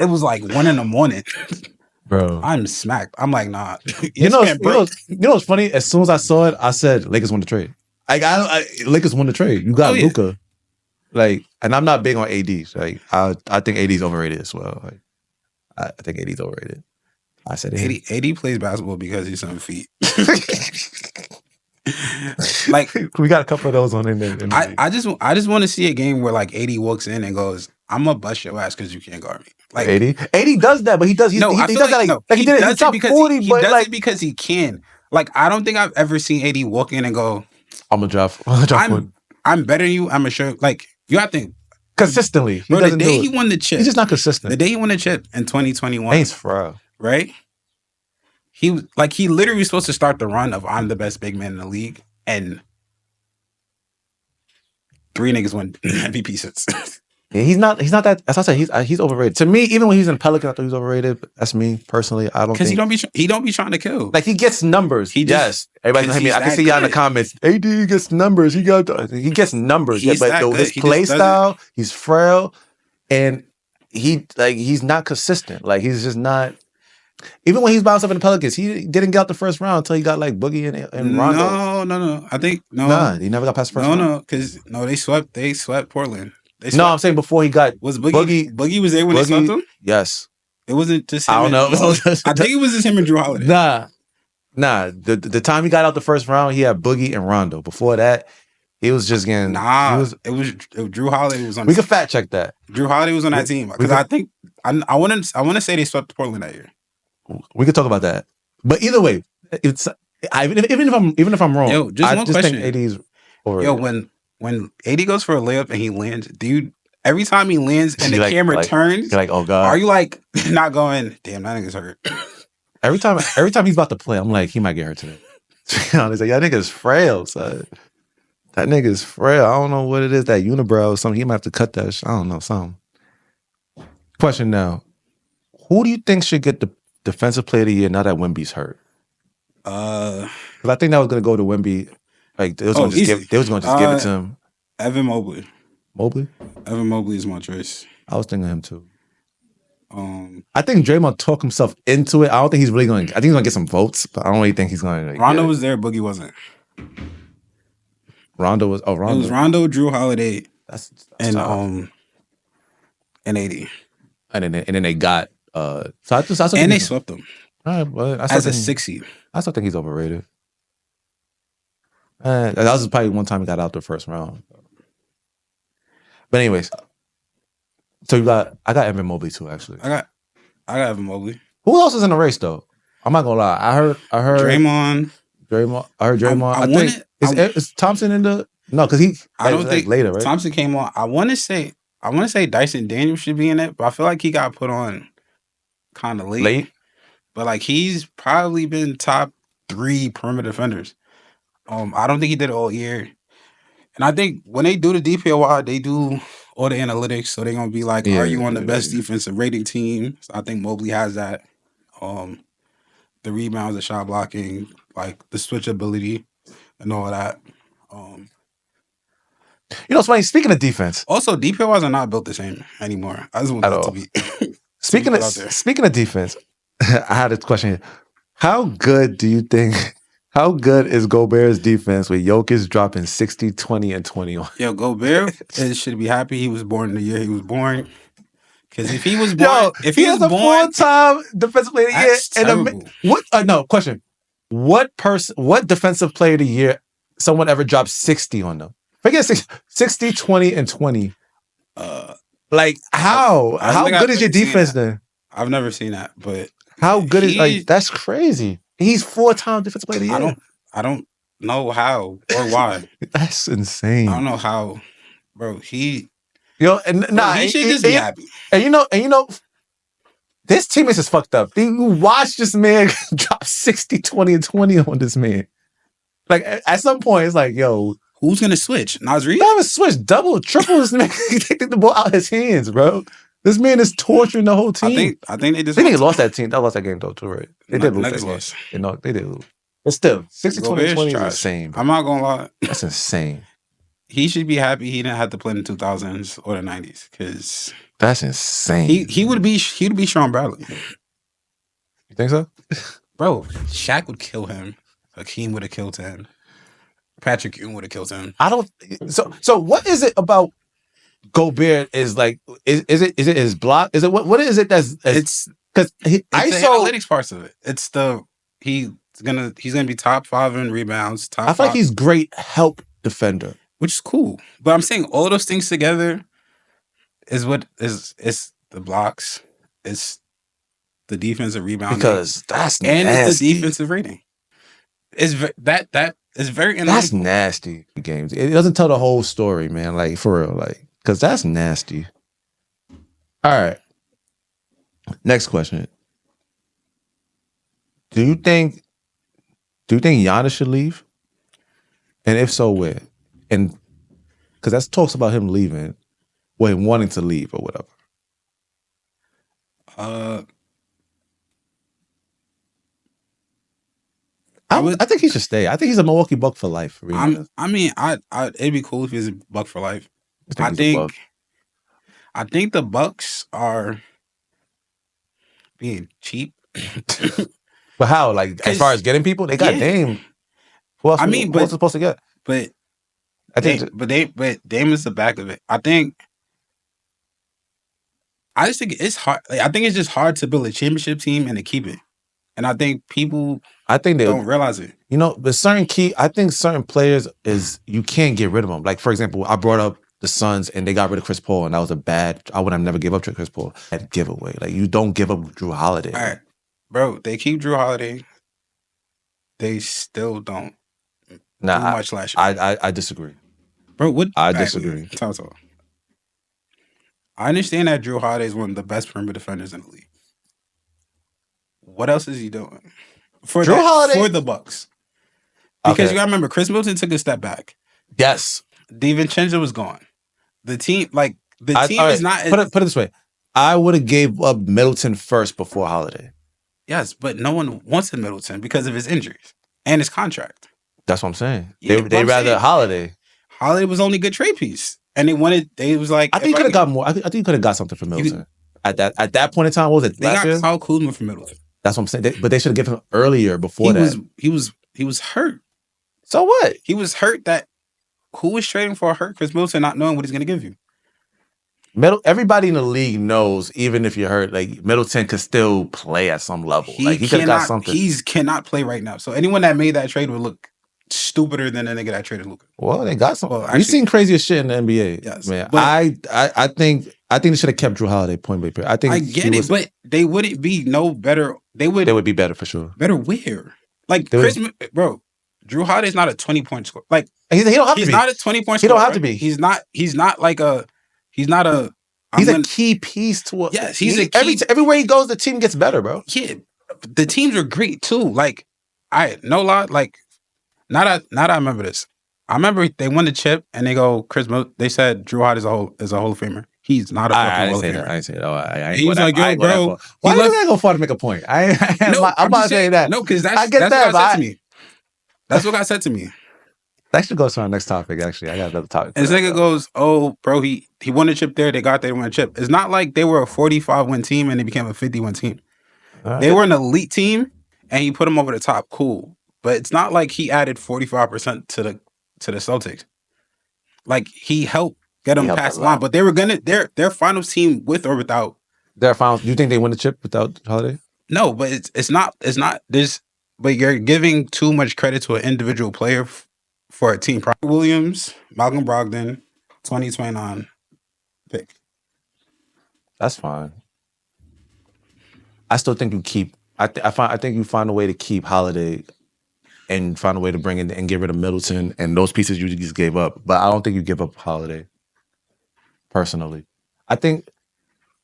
was like 1 a.m. Bro. I'm smacked. I'm like, nah. You know what's funny? As soon as I saw it, I said Lakers won the trade. Lakers won the trade. You got Luka. Like, and I'm not big on AD. Like, I think AD's overrated as well. Like, I think AD's overrated. I said AD plays basketball because he's 7 feet. Like, we got a couple of those on in there. I just want to see a game where like AD walks in and goes, "I'm gonna bust your ass because you can't guard me." Like AD does that, but he does. He does that like he did it. He dropped 40, he but does like it because he can. Like I don't think I've ever seen AD walk in and go, I'm gonna drop 40. I'm better than you. I'm a sure. Like you have to consistently. Bro, the day he won the chip, he's just not consistent. The day he won the chip in 2021, Thanks, bro. Right? He literally was supposed to start the run of I'm the best big man in the league, and 3 niggas won MVP since. Yeah, he's not that. As I said, he's overrated. To me, even when he's in Pelican, I thought he was overrated. But that's me personally. I don't because think he don't be trying to kill. Like he gets numbers. Yes, everybody's hit me. I can see y'all in the comments. AD gets numbers. He gets numbers. Yeah, but his play style, he's frail, and he's not consistent. Like he's just not. Even when he's bounced up in the Pelicans, he didn't get out the first round until he got like Boogie and Rondo. No. I think no. Nah, he never got past the first round. No, because they swept Portland. I'm saying before he got Boogie. Boogie was there when they swept him. Yes, it wasn't just him. I don't know. I think it was just him and Drew Holiday. Nah. The time he got out the first round, he had Boogie and Rondo. Before that, he was just getting. It was Drew Holiday was on. We could fact check that. Drew Holiday was on that team because I think I want to say they swept Portland that year. We could talk about that, but either way, even if I'm wrong, yo, just I one just question. think AD's overrated. Yo, when AD goes for a layup and he lands, dude, every time he lands and the camera turns, you're like, oh god, are you like not going? Damn, that nigga's hurt. every time he's about to play, I'm like, he might get hurt today. He's like, that nigga's frail, son. That nigga's frail. I don't know what it is, that unibrow or something. He might have to cut that. I don't know, something. Question now: who do you think should get the Defensive Player of the Year now that Wemby's hurt? Because I think that was going to go to Wemby. Like they was going to just give it to him. Evan Mobley. Mobley? Evan Mobley is my choice. I was thinking of him too. I think Draymond talked himself into it. I don't think he's really going. I think he's going to get some votes, but I don't really think he's going to. Rondo was there, Boogie wasn't. Rondo was. Oh, Rondo. It was Rondo, Drew Holiday, That's and tough. and AD. And then they got. So I still And they think swept them all right, but as a 6 seed. I still think he's overrated. That was probably one time he got out the first round. But anyways, so I got Evan Mobley too. Actually, I got Evan Mobley. who else is in the race though? I'm not gonna lie. I heard Draymond. I heard Draymond. Is Thompson in the no? Because I don't think later, right? Thompson came on. I want to say Dyson Daniels should be in it, but I feel like he got put on kind of late. But like he's probably been top 3 perimeter defenders. I don't think he did it all year. And I think when they do the DPOY, they do all the analytics. So they're gonna be like, are you on the best defensive rating team? So I think Mobley has that. The rebounds, the shot blocking, like the switchability and all of that. You know, it's funny. Speaking of defense, Also, DPOYs are not built the same anymore. I just want that to be. Speaking of defense, I had a question here. How good do you think? How good is Gobert's defense with Jokic dropping 60, 20, and 20 on? Yo, Gobert should be happy he was born the year he was born. Because if he was born, he has a full-time defensive player of the year. That's terrible. Question. What defensive player of the year someone ever dropped 60 on them? Forget 60, 20, and 20. Like how? How good is your defense then? I've never seen that, but how good is that's crazy. He's 4-time defensive player of the year. I don't know how or why. That's insane. I don't know how, bro. He should just be happy. And you know, this teammates is fucked up. You watch this man drop 60, 20, and 20 on this man. Like at some point, it's like, yo, who's gonna switch? Nasri? Not even switch, double, triple this man. Take the ball out of his hands, bro. This man is torturing the whole team. I think they just lost that team. They lost that game though, too, right? They did lose that game. They did lose. But still, 60, 20, 20 is insane. I'm not gonna lie. That's insane. He should be happy he didn't have to play in the 2000s or the 90s because that's insane. He'd be Sean Bradley. You think so? Bro, Shaq would kill him. Hakeem would have killed him. Patrick Ewing would have killed him. I don't. So what is it about Gobert? Is like is it his block? Is it what is it that's it's because the analytics parts of it. It's he's gonna be top 5 in rebounds. I feel like he's great help defender, which is cool. But I'm saying all those things together is what is the blocks. It's the defensive rebounding because that's nasty. And it's the defensive rating. It's that is very analytical. That's nasty games. It doesn't tell the whole story, man. Like for real, like because that's nasty. All right. Next question. Do you think Giannis should leave? And if so, where? And because that talks about him leaving, or him wanting to leave, or whatever. I think he should stay. I think he's a Milwaukee Buck for life. Really. It'd be cool if he's a Buck for life. I think the Bucks are being cheap. But how? Like as far as getting people, they got Dame. Who else? Who else supposed to get? But Dame is the back of it. I just think it's hard. Like, I think it's just hard to build a championship team and to keep it. And I think people they don't realize it. You know, but I think certain players you can't get rid of them. Like, for example, I brought up the Suns and they got rid of Chris Paul, and that was I would have never give up to Chris Paul. That giveaway. Like, you don't give up Drew Holiday. All right. Bro, they keep Drew Holiday. They still don't do much last year. I disagree. Bro, what? I disagree. Talk. I understand that Drew Holiday is one of the best perimeter defenders in the league. What else is he doing for the Bucks? Because you gotta remember, Chris Middleton took a step back. Yes, DiVincenzo was gone. The team is not. Put it this way: I would have gave up Middleton first before Holiday. Yes, but no one wanted Middleton because of his injuries and his contract. That's what I'm saying. Yeah, they rather Holiday. Holiday was only a good trade piece, and they was like, I think you could have got more. I think you could have got something for Middleton. At that point in time, what was it? They Last got year? Kyle Kuzma from Middleton. That's what I'm saying. But they should have given him earlier before that. He was hurt. So what? He was hurt. That who was trading for a hurt Chris Middleton, not knowing what he's going to give you. Everybody in the league knows, even if you're hurt, like Middleton could still play at some level. He could have got something. He cannot play right now. So anyone that made that trade would look stupider than the nigga that traded Luka. Well, they got something. We've seen crazier shit in the NBA. Yes, man. I think they should have kept Drew Holiday point blank. I get it, but they wouldn't be no better. They would be better for sure. Better where? Like bro, Drew Holiday's not a 20-point scorer. Like he don't have to be. He's not a 20-point scorer. He don't have to be. He's not like a. He's not a. He's a key piece to a. Yes, he's a key. Everywhere he goes, the team gets better, bro. Yeah, the teams are great too. Like no lie. Like not I remember this. I remember they won the chip and they go they said Drew Holiday is a Hall of Famer. He's not a fucking Hall of Famer. I didn't say that. I he was like, yo, bro. Why did I go far to make a point? I'm about to say that. No, because that's what got said to me. That's what got said to me. That should go to our next topic, actually. I got another topic. And this nigga goes, oh, bro, he won a chip there. They won a chip. It's not like they were a 45-win team and they became a 50-win team. Right. They were an elite team and he put them over the top. Cool. But it's not like he added 45% to the Celtics. Like, he helped get them past the line. But they were their finals team with or without. Their finals. Do you think they win the chip without Holiday? No, but it's not this. But you're giving too much credit to an individual player for a team. Williams, Malcolm Brogdon, 2029 pick. That's fine. I still think you keep. I think you find a way to keep Holiday, and find a way to bring in and get rid of Middleton and those pieces you just gave up. But I don't think you give up Holiday. Personally, I think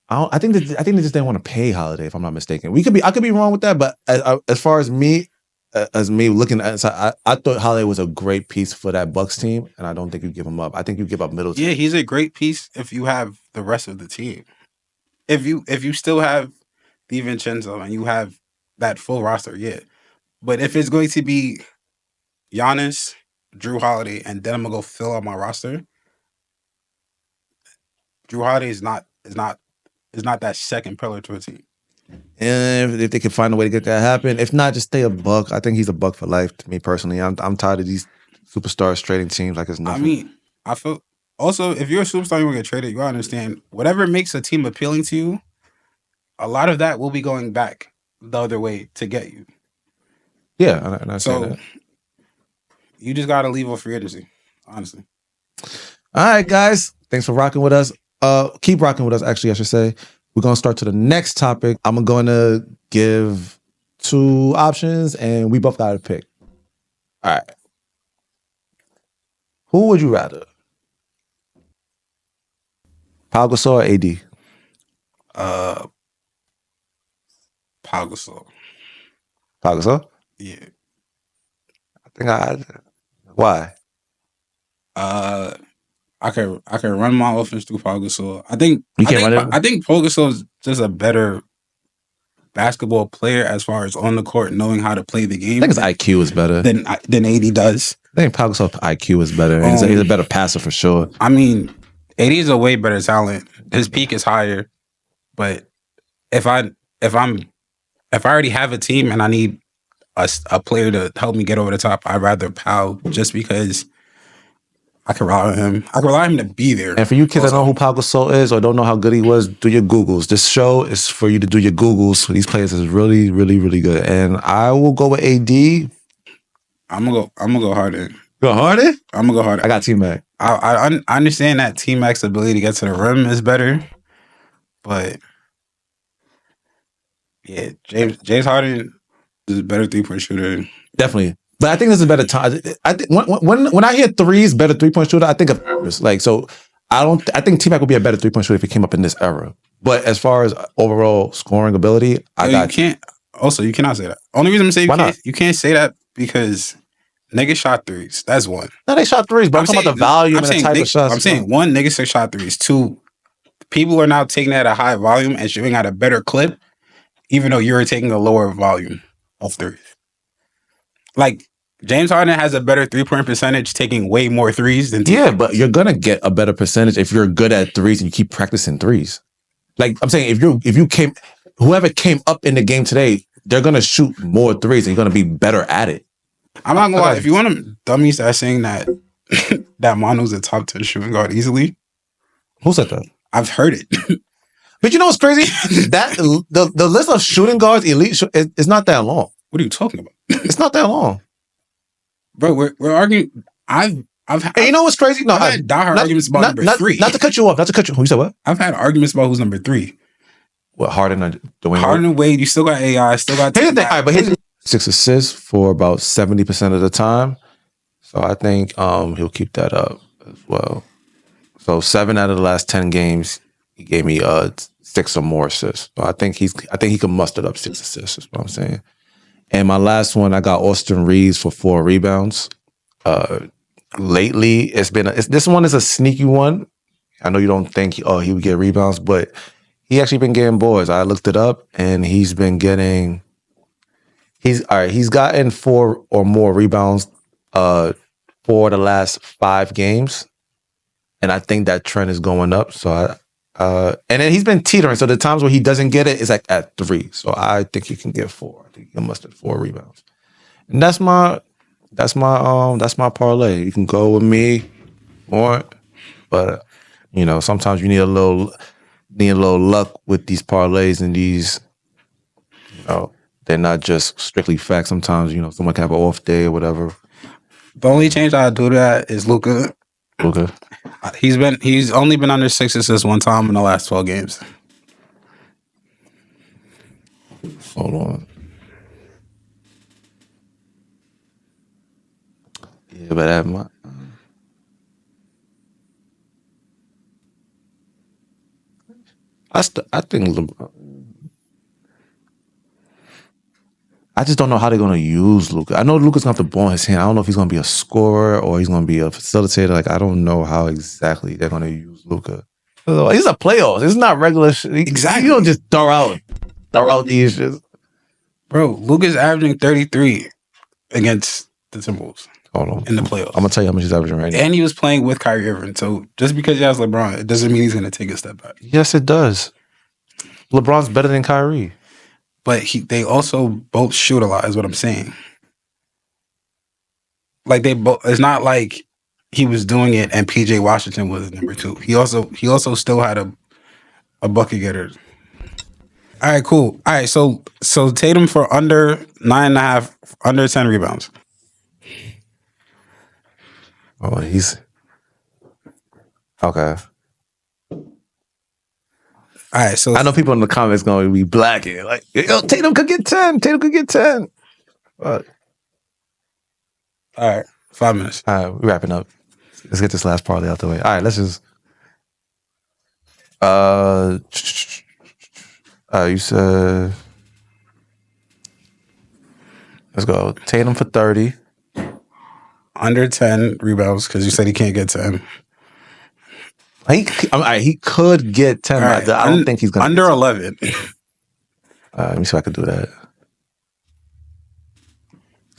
they just didn't want to pay Holiday, if I'm not mistaken. I could be wrong with that, but as far as me looking at, I thought Holiday was a great piece for that Bucks team, and I don't think you give him up. I think you give up Middleton. Yeah, he's a great piece if you have the rest of the team. If you still have DiVincenzo and you have that full roster, yeah. But if it's going to be Giannis, Drew Holiday, and then I'm gonna go fill out my roster, Drew Holiday is not that second pillar to a team. And if they can find a way to get that happen, if not, just stay a Buck. I think he's a Buck for life. To me personally, I'm tired of these superstars trading teams like it's nothing. I mean, I feel also if you're a superstar, you want to get traded. You gotta understand whatever makes a team appealing to you. A lot of that will be going back the other way to get you. Yeah, and I say that. You just gotta leave a free agency, honestly. All right, guys, thanks for rocking with us. Keep rocking with us. Actually, I should say. We're going to start to the next topic. I'm going to give 2 options, and we both got to pick. All right. Who would you rather? Pau Gasol or AD? Pau Gasol. Pau Gasol? Yeah. Why? I can run my offense through Pau Gasol. I think Pau Gasol is just a better basketball player as far as on the court, knowing how to play the game. I think his IQ is better than AD does. I think Pau Gasol's IQ is better. He's a better passer for sure. I mean, AD is a way better talent. His peak is higher, but if I already have a team and I need a player to help me get over the top, I'd rather Pau just because. I can rely on him. I can rely on him to be there. And for you kids that know who Pau Gasol is or don't know how good he was, do your Googles. This show is for you to do your Googles. These players is really, really, really good. And I will go with AD. I'm gonna go Harden. Go Harden? I'm gonna go Harden. I got T-Mac. I understand that T-Mac's ability to get to the rim is better, but yeah, James Harden is a better 3-point shooter. Definitely. But I think this is a better time. I think when I hear threes, better 3-point shooter, I think of like so. I think T-Mac would be a better 3-point shooter if he came up in this era. But as far as overall scoring ability, you can't. Also, you cannot say that. Only reason I'm saying you can't say that because niggas shot threes. That's one. No, they shot threes, but I'm talking about the volume and the type of shots. I'm saying 1, niggas shot threes. 2, people are now taking that at a high volume and shooting at a better clip, even though you're taking a lower volume of threes. Like, James Harden has a better 3-point percentage taking way more threes than T-Mac. Yeah, but you're going to get a better percentage if you're good at threes and you keep practicing threes. Like I'm saying, whoever came up in the game today, they're gonna shoot more threes and you're gonna be better at it. I'm not gonna lie. If you want to dummies that are saying that that Mono's a top 10 shooting guard easily, Who said that? I've heard it. But you know what's crazy? That the list of shooting guards elite is not that long. What are you talking about, It's not that long, bro? We're arguing. And you know what's crazy? No, I've had diehard arguments about number three. Not to cut you off. Who you said what? I've had arguments about who's number three. What Harden or Dwayne? Harden and Wade. You still got AI. Still got. Here's the thing. All right, but here's 6 assists for about 70% of the time. So I think he'll keep that up as well. So 7 out of the last 10 games, he gave me 6 or more assists. So I think he can muster up 6 assists. Is what I'm saying. And my last one, I got Austin Reeves for 4 rebounds. Lately, this one is a sneaky one. I know you don't think he would get rebounds, but he actually been getting boards. I looked it up, and he's gotten 4 or more rebounds for the last 5 games, and I think that trend is going up. So and then he's been teetering. So the times where he doesn't get it is like at 3. So I think he can get 4. I think he must have 4 rebounds, and that's my parlay. You can go with me, or but you know sometimes you need a little luck with these parlays and these. You know, they're not just strictly facts. Sometimes someone can have an off day or whatever. The only change I do to that is Luka. He's only been under 6 assists one time in the last 12 games. Hold on. Yeah, but I think LeBron. I just don't know how they're gonna use Luka. I know Luka's gonna have the ball in his hand. I don't know if he's gonna be a scorer or he's gonna be a facilitator. Like I don't know how exactly they're gonna use Luka. He's a playoffs. It's not regular shit. Exactly. You don't just throw out these shit. Bro, Luka's averaging 33 against the Timberwolves. Hold on. In the playoffs. I'm gonna tell you how much he's averaging right now. And he was playing with Kyrie Irving. So just because he has LeBron, it doesn't mean he's gonna take a step back. Yes, it does. LeBron's better than Kyrie. But they also both shoot a lot, is what I'm saying. Like they both. It's not like he was doing it and PJ Washington was number 2. He also still had a bucket getter. All right, cool. All right, so Tatum for under 9.5, under 10 rebounds. Oh, he's okay. All right, so I know people in the comments going to be blacking like, yo, Tatum could get 10. Tatum could get 10. But all right, 5 minutes. All right, we're wrapping up. Let's get this last parlay out the way. All right, let's just. You said. Let's go. Tatum for 30. Under 10 rebounds because you said he can't get 10. He could get 10. Right. I don't think he's going to. Under 11. Let me see if I can do that.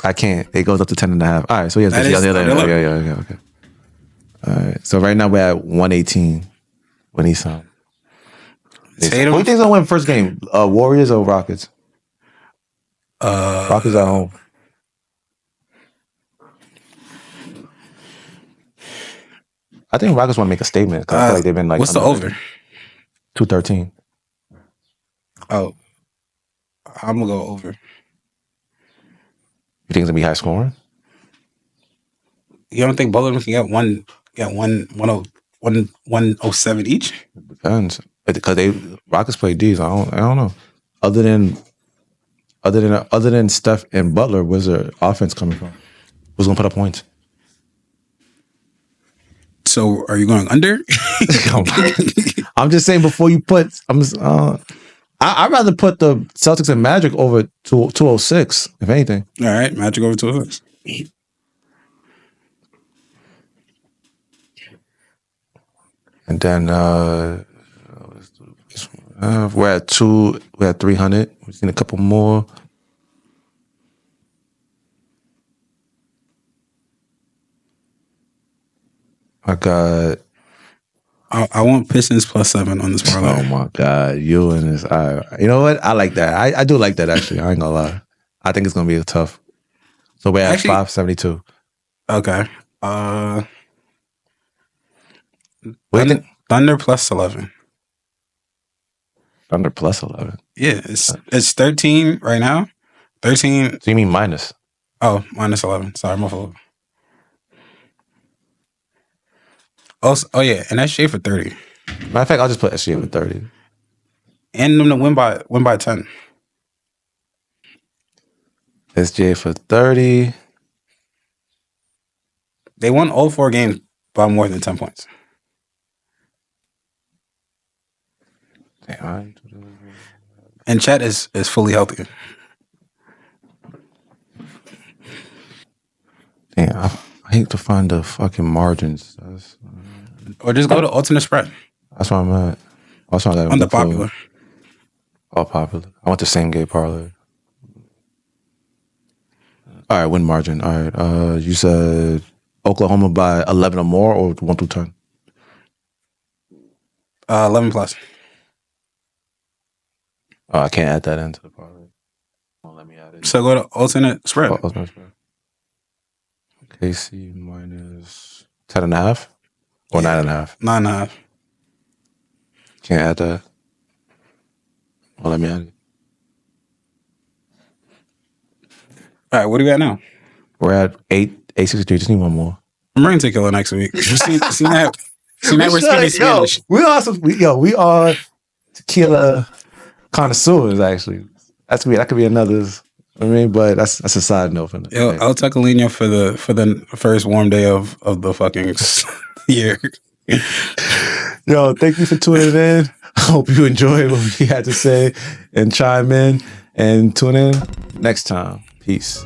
I can't. It goes up to 10.5. All right, so yeah, okay. All right, so right now we're at 118 when he's on. Who do you think's gonna win first game? Warriors or Rockets? Rockets at home. I think Rockets want to make a statement because I feel like they've been like. What's the over? 213. Oh, I'm gonna go over. You think it's gonna be high scoring? You don't think both of them can get 107 each? It depends because Rockets play D's. I don't know. Other than Steph and Butler, where's their offense coming from? Who's gonna put up points? So are you going under? I'm just saying before you put. I'd rather put the Celtics and Magic over 206, if anything. All right, Magic over 206. And then we're at 300. We've seen a couple more. I got I want Pistons +7 on this parlay. Oh my God, you and this. You know what? I like that. I do like that actually. I ain't gonna lie. I think it's gonna be tough. So we're at Actually- 572. Okay. What do you think? Thunder +11. Thunder +11. Yeah, it's 13 right now. 13. So you mean minus? Oh, -11. Sorry, my fault. Oh yeah, and that's shade for 30. Matter of fact, I'll just put SGA for 30. And them to win by 10. SGA for 30. They won all 4 games by more than 10 points. Damn, And Chet is fully healthy. damn, I hate to find the fucking margins. Or just go to alternate spread That's why I'm at. That's why I got on the popular. All popular. I want the same game parlay. All right, win margin. All right. You said Oklahoma by 11 or more, or 1 through 10? 11 plus. Oh, I can't add that into the parlay. Won't let me add it. So go to alternate spread. Oh, alternate spread. KC minus 10.5 or 9.5. 9.5. Can't add that. Well, let me add it. All right, what do we got now? We're at 863. Just need one more. I'm bringing tequila next week. You see that? See that? We're speaking Spanish. We are tequila connoisseurs. Actually, that could be another. I mean, but that's a side note. For Yo, El Tequilino for the first warm day of the fucking year. Yo, thank you for tuning in. I hope you enjoyed what we had to say and chime in and tune in next time. Peace.